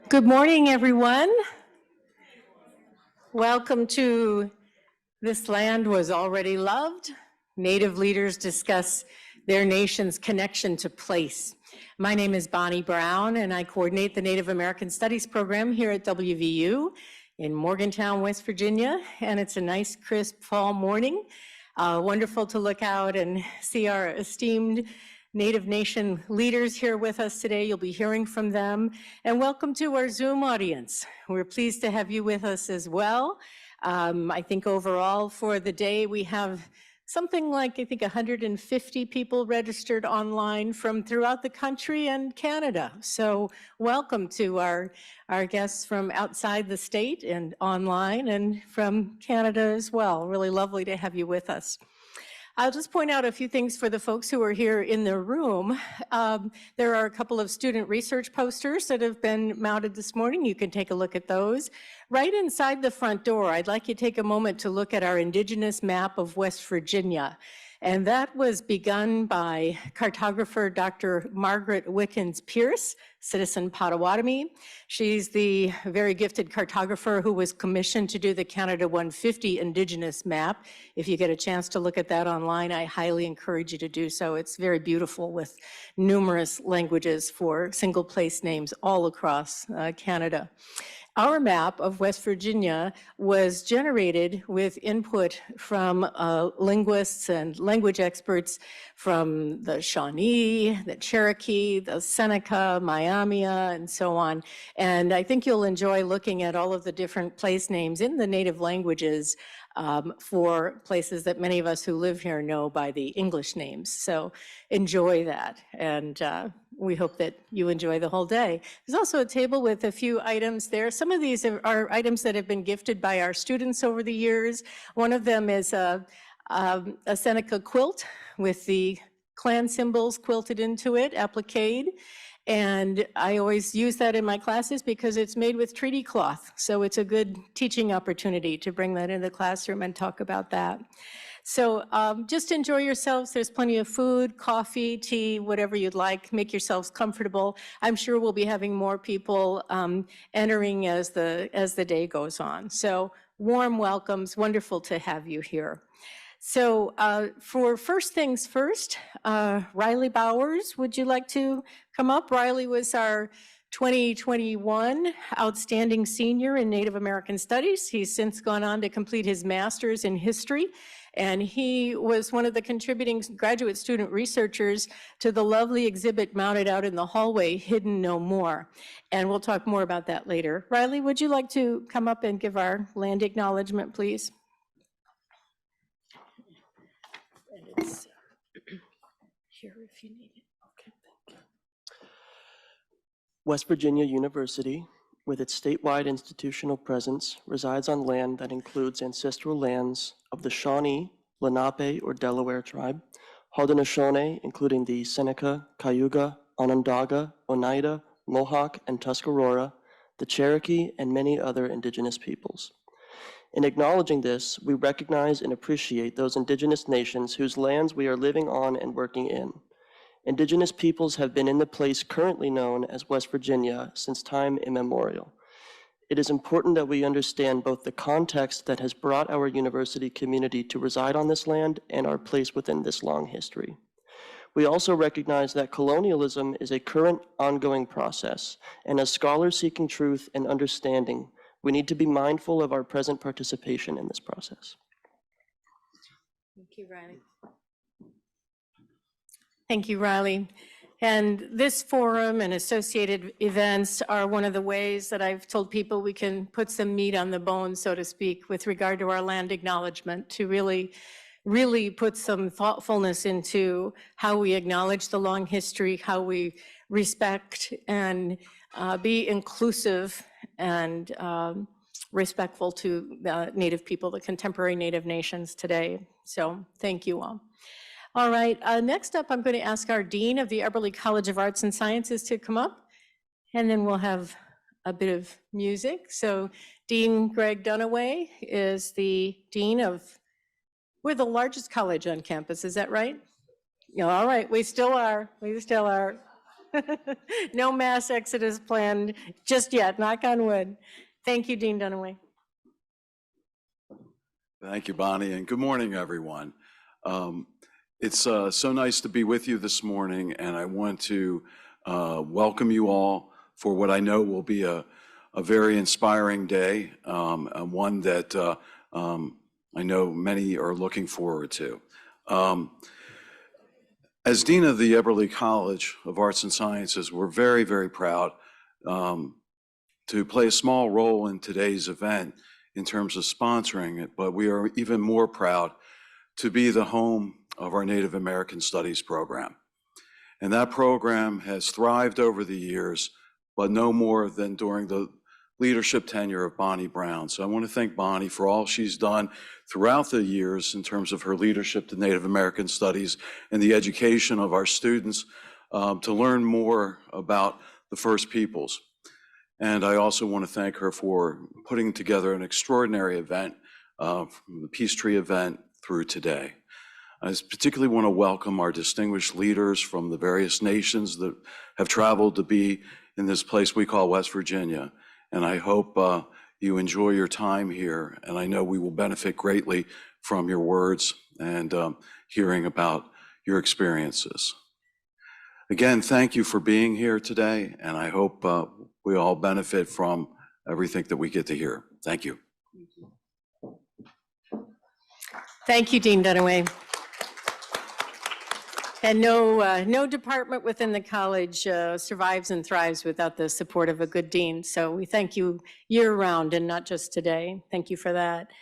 Good morning, everyone. Welcome to This Land Was Already Loved. Native leaders discuss their nation's connection to place. My name is Bonnie Brown, and I coordinate the Native American Studies program here at WVU in Morgantown, West Virginia. And it's a nice, crisp fall morning. Wonderful to look out and see our esteemed Native Nation leaders here with us today. You'll be hearing from them. And welcome to our Zoom audience. We're pleased to have you with us as well. I think overall for the day, we have something like, 150 people registered online from throughout the country and Canada. So welcome to our guests from outside the state and online and from Canada as well. Really lovely to have you with us. I'll just point out a few things for the folks who are here in the room. There are a couple of student research posters that have been mounted this morning. You can take a look at those. Right inside the front door, I'd like you to take a moment to look at our Indigenous map of West Virginia. And that was begun by cartographer Dr. Margaret Wickens Pierce, citizen Potawatomi. She's the very gifted cartographer who was commissioned to do the Canada 150 Indigenous map. If you get a chance to look at that online, I highly encourage you to do so. It's very beautiful with numerous languages for single place names all across Canada. Our map of West Virginia was generated with input from linguists and language experts from the Shawnee, the Cherokee, the Seneca, Miami-a, and so on. And I think you'll enjoy looking at all of the different place names in the native languages for places that many of us who live here know by the English names. So enjoy that, and we hope that you enjoy the whole day. There's also a table with a few items there. Some of these are items that have been gifted by our students over the years. One of them is a Seneca quilt with the clan symbols quilted into it, appliqued. And I always use that in my classes because it's made with treaty cloth. So it's a good teaching opportunity to bring that into the classroom and talk about that. So just enjoy yourselves. There's plenty of food, coffee, tea, whatever you'd like. Make yourselves comfortable. I'm sure we'll be having more people entering as the day goes on. So warm welcomes, wonderful to have you here. So for first things first, Riley Bowers, would you like to come up? Riley was our 2021 Outstanding Senior in Native American Studies. He's since gone on to complete his master's in history, and he was one of the contributing graduate student researchers to the lovely exhibit mounted out in the hallway, Hidden No More. And we'll talk more about that later. Riley, would you like to come up and give our land acknowledgement, please? It's here if you need it. Okay, thank you. West Virginia University, with its statewide institutional presence, resides on land that includes ancestral lands of the Shawnee, Lenape, or Delaware tribe, Haudenosaunee, including the Seneca, Cayuga, Onondaga, Oneida, Mohawk, and Tuscarora, the Cherokee, and many other indigenous peoples. In acknowledging this, we recognize and appreciate those indigenous nations whose lands we are living on and working in. Indigenous peoples have been in the place currently known as West Virginia since time immemorial. It is important that we understand both the context that has brought our university community to reside on this land and our place within this long history. We also recognize that colonialism is a current, ongoing process, and as scholars seeking truth and understanding, we need to be mindful of our present participation in this process. Thank you, Riley. Thank you, Riley. And this forum and associated events are one of the ways that I've told people we can put some meat on the bone, so to speak, with regard to our land acknowledgement, to really put some thoughtfulness into how we acknowledge the long history, how we respect and be inclusive and respectful to Native people, the contemporary Native nations today. So thank you all. All right, next up, I'm going to ask our Dean of the Eberly College of Arts and Sciences to come up, and then we'll have a bit of music. So Dean Greg Dunaway is the Dean of, we're the largest college on campus, is that right? Yeah, all right, we still are. No mass exodus planned just yet, knock on wood. Thank you, Dean Dunaway. Thank you, Bonnie, and good morning, everyone. It's so nice to be with you this morning, and I want to welcome you all for what I know will be a very inspiring day, and one that I know many are looking forward to. As Dean of the Eberly College of Arts and Sciences, we're very, very proud to play a small role in today's event in terms of sponsoring it, but we are even more proud to be the home of our Native American Studies program. And that program has thrived over the years, but no more than during the leadership tenure of Bonnie Brown. So I want to thank Bonnie for all she's done throughout the years in terms of her leadership to Native American Studies and the education of our students to learn more about the First Peoples. And I also want to thank her for putting together an extraordinary event, from the Peace Tree event through today. I particularly want to welcome our distinguished leaders from the various nations that have traveled to be in this place we call West Virginia. And I hope you enjoy your time here. And I know we will benefit greatly from your words and hearing about your experiences. Again, thank you for being here today, and I hope we all benefit from everything that we get to hear. Thank you. Thank you, Dean Dunaway. And no department within the college survives and thrives without the support of a good dean. So we thank you year-round and not just today. Thank you for that.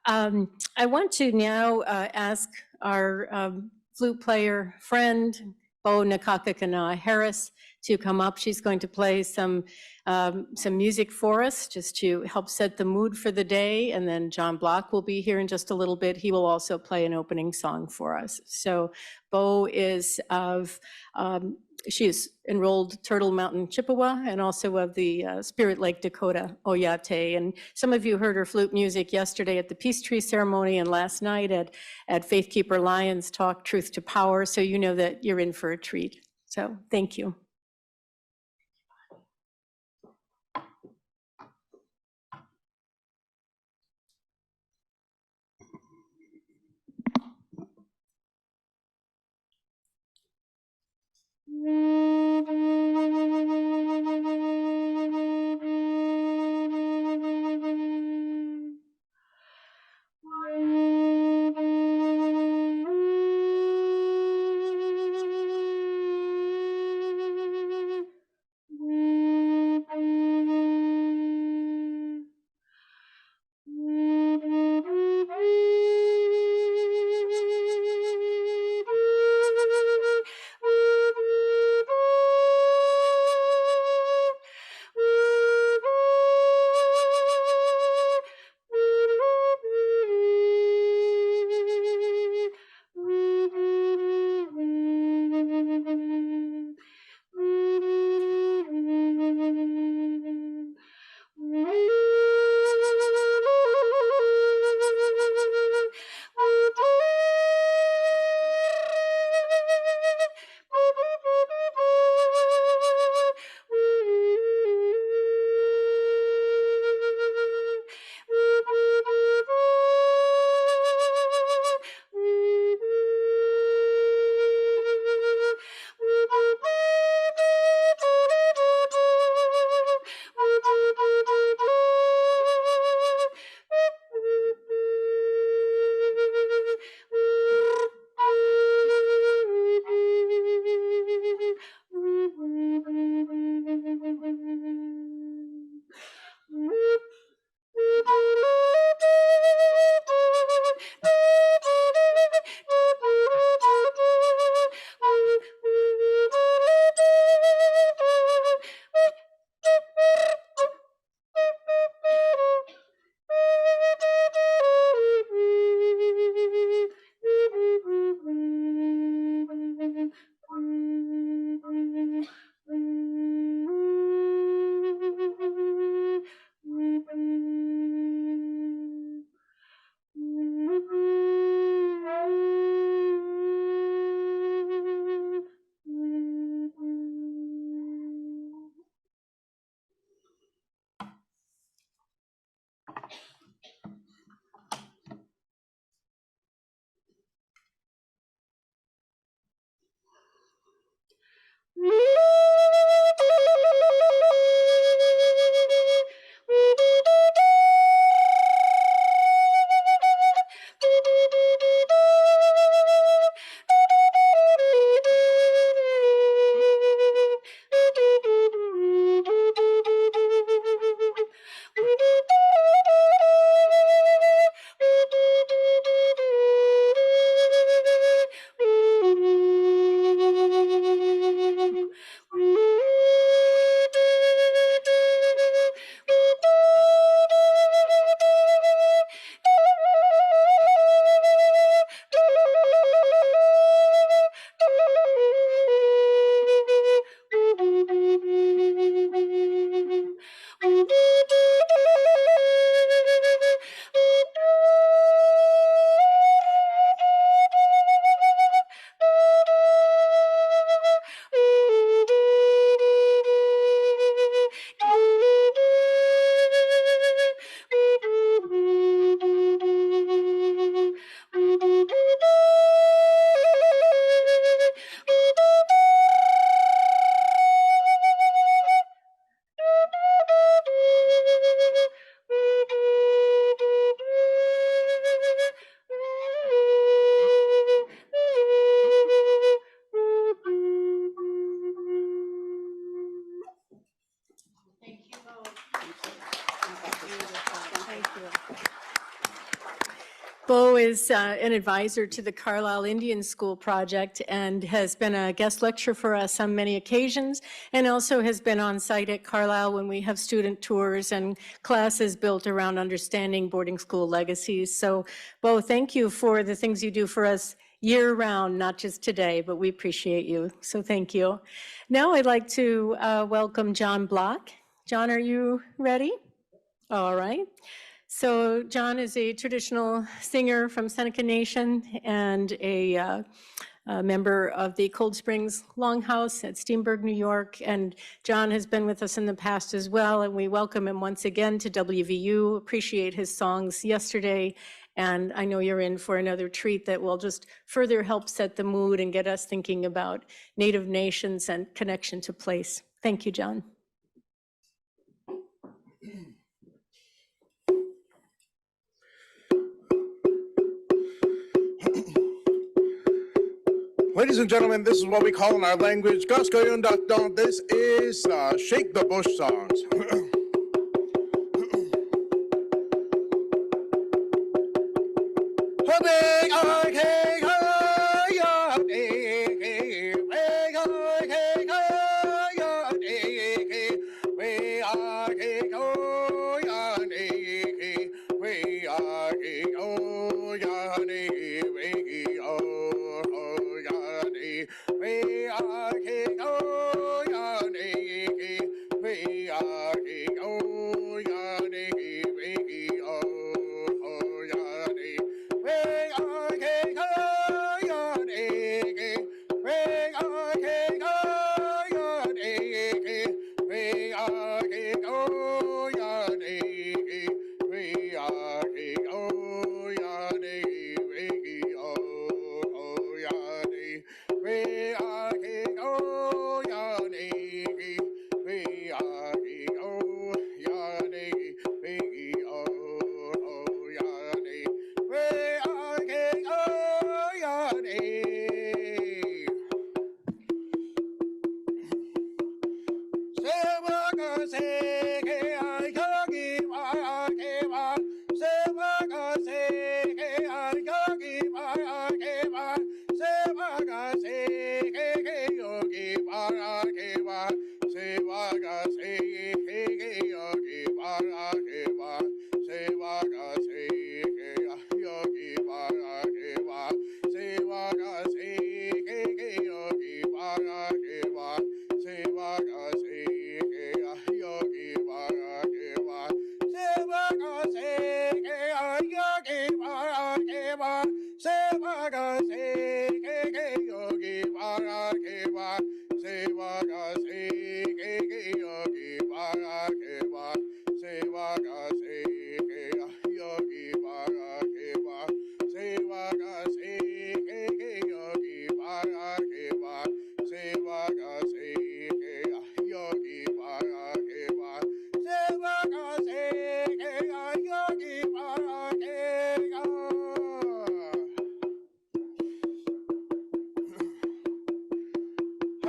I want to now ask our flute player friend, Bo Nakakakana Harris, to come up. She's going to play some music for us just to help set the mood for the day. And then John Block will be here in just a little bit. He will also play an opening song for us. So Bo is she is enrolled Turtle Mountain Chippewa and also of the Spirit Lake Dakota Oyate. And some of you heard her flute music yesterday at the Peace Tree ceremony and last night at Faith Keeper Lions Talk Truth to Power. So you know that you're in for a treat. So thank you. Bo is an advisor to the Carlisle Indian School project and has been a guest lecturer for us on many occasions, and also has been on site at Carlisle when we have student tours and classes built around understanding boarding school legacies. So Bo, thank you for the things you do for us year-round, not just today, but we appreciate you. So thank you. Now I'd like to welcome John Block. John, are you ready? All right. So John is a traditional singer from Seneca Nation and a member of the Cold Springs Longhouse at Steenburg, New York. And John has been with us in the past as well, and we welcome him once again to WVU, appreciate his songs yesterday, and I know you're in for another treat that will just further help set the mood and get us thinking about Native nations and connection to place. Thank you, John. Ladies and gentlemen, this is what we call in our language, Gaskoyun. This is Shake the Bush songs.